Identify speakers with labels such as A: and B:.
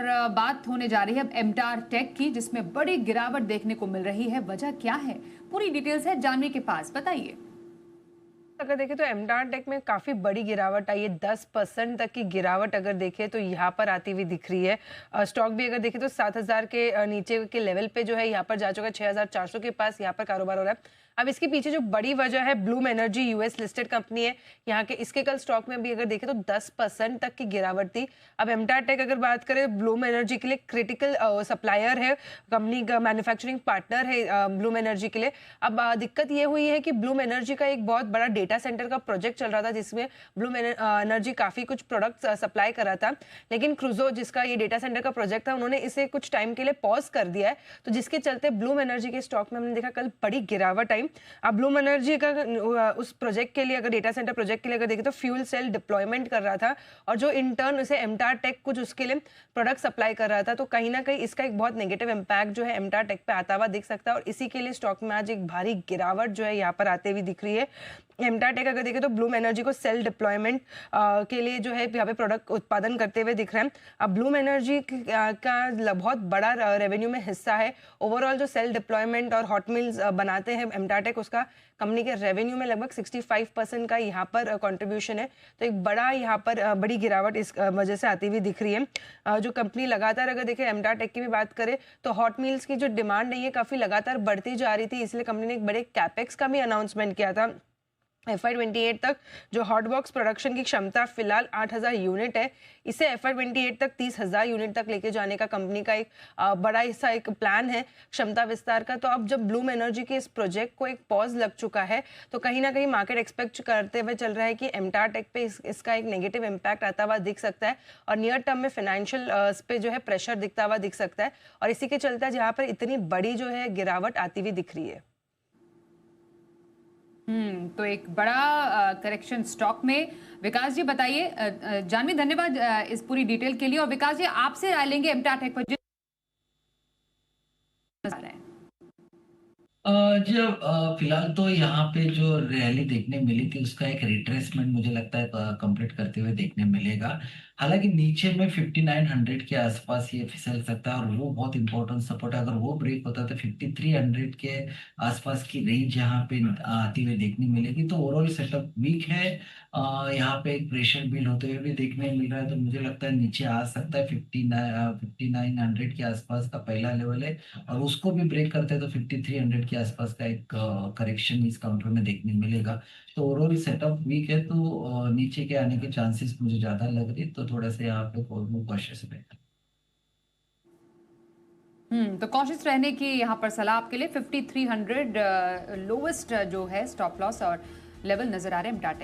A: और बात होने जा रही है अब एमटार टेक की, जिसमें बड़ी गिरावट देखने को मिल रही है। वजह क्या है, पूरी डिटेल्स है जानवी के पास, बताइए।
B: अगर देखें तो एमटार टेक में काफी बड़ी गिरावट आई है। 10% तक की गिरावट अगर देखें तो यहाँ पर आती हुई दिख रही है। स्टॉक भी अगर देखें तो 7,000 के नीचे के लेवल पे जो है यहाँ पर जा चुका है। 6,400 के पास यहाँ पर कारोबार हो रहा है। अब इसके पीछे जो बड़ी वजह है, Bloom energy US listed company है यहाँ के। इसके कल स्टॉक में भी अगर देखें तो 10% तक की गिरावट थी। अब एमटार टेक अगर बात करें, ब्लूम एनर्जी के लिए क्रिटिकल सप्लायर है, कंपनी का मैन्युफैक्चरिंग पार्टनर है ब्लूम एनर्जी के लिए। अब दिक्कत ये हुई है कि ब्लूम एनर्जी का एक बहुत बड़ा डेटा सेंटर का प्रोजेक्ट चल रहा था, जिसमें ब्लूम एनर्जी काफी कुछ प्रोडक्ट सप्लाई कर रहा था। लेकिन क्रूजो, जिसका ये डेटा सेंटर का प्रोजेक्ट था, उन्होंने इसे कुछ टाइम के लिए पॉज कर दिया है। तो जिसके चलते ब्लूम एनर्जी के स्टॉक में हमने देखा कल बड़ी गिरावट आई। अब ब्लूम एनर्जी का उस प्रोजेक्ट के लिए, अगर डेटा सेंटर प्रोजेक्ट के लिए अगर देखें तो फ्यूल सेल डिप्लॉयमेंट कर रहा था, और जो इंटर्न उसे एमटार टेक कुछ उसके लिए प्रोडक्ट सप्लाई कर रहा था। तो कहीं ना कहीं इसका एक बहुत नेगेटिव इम्पैक्ट जो है एमटार टेक पे आता हुआ दिख सकता है, और इसी के लिए स्टॉक में आज एक भारी गिरावट जो है यहाँ पर आते हुए दिख रही है। एमटार टेक अगर देखें तो ब्लूम एनर्जी को सेल डिप्लॉयमेंट के लिए जो है यहाँ पे प्रोडक्ट उत्पादन करते हुए दिख रहे हैं। अब ब्लूम एनर्जी का बहुत बड़ा रेवेन्यू में हिस्सा है। ओवरऑल जो सेल डिप्लॉयमेंट और हॉट मिल्स बनाते हैं एमटार टेक, उसका कंपनी के रेवेन्यू में लगभग 65% का यहाँ पर कंट्रीब्यूशन है। तो एक बड़ा यहाँ पर बड़ी गिरावट इस वजह से आती हुई दिख रही है। जो कंपनी लगातार अगर देखें एमटार टेक की भी बात करें तो हॉट मिल्स की जो डिमांड है ये काफ़ी लगातार बढ़ती जा रही थी, इसलिए कंपनी ने एक बड़े कैपेक्स का भी अनाउंसमेंट किया था। FY28 तक जो हॉट बॉक्स प्रोडक्शन की क्षमता फिलहाल 8,000 यूनिट है, इसे FY28 तक 30,000 यूनिट तक लेके जाने का कंपनी का एक बड़ा हिस्सा एक प्लान है क्षमता विस्तार का। तो अब जब ब्लूम एनर्जी के इस प्रोजेक्ट को एक पॉज लग चुका है, तो कहीं ना कहीं मार्केट एक्सपेक्ट करते हुए चल रहा है कि एमटार टेक पे इसका एक नेगेटिव इम्पैक्ट आता हुआ दिख सकता है, और नियर टर्म में फाइनेंशियल पे जो है प्रेशर दिखता हुआ दिख सकता है। और इसी के चलते यहाँ पर इतनी बड़ी जो है गिरावट आती हुई दिख रही है।
A: तो एक बड़ा करेक्शन स्टॉक में। विकास जी बताइए। जानवी धन्यवाद इस पूरी डिटेल के लिए। और विकास जी, आपसे राय लेंगे एमटार टेक पर
C: जी अब फिलहाल तो यहाँ पे जो रैली देखने मिली थी उसका एक रिट्रेसमेंट मुझे लगता है कंप्लीट करते हुए देखने मिलेगा। हालांकि नीचे में 5900 के आसपास ये फिसल सकता है, और वो बहुत इंपॉर्टेंट सपोर्ट है। अगर वो ब्रेक होता है तो 5300 के आसपास की रेंज यहाँ पे आती हुई देखने मिलेगी। तो ओवरऑल सेटअप वीक है। यहाँ पे एक प्रेशर बिल्ड होते हुए भी देखने मिल रहा है, तो मुझे लगता है नीचे आ सकता है। 5900 के आसपास का पहला लेवल है, और उसको भी ब्रेक करते हैं तो 5300 के आसपास का एक करेक्शन इस काउंटर में देखने मिलेगा। तो ओवरऑल सेटअप वीक है, तो नीचे के आने के चांसेस मुझे ज्यादा लग रही, तो थोड़ा सा यहाँ पे कॉशियस रहेगा।
A: तो कॉशियस रहने की यहाँ पर सलाह आपके लिए। 5300 लोवेस्ट जो है स्टॉप लॉस और लेवल नजर आ रहे हैं एमटार टेक।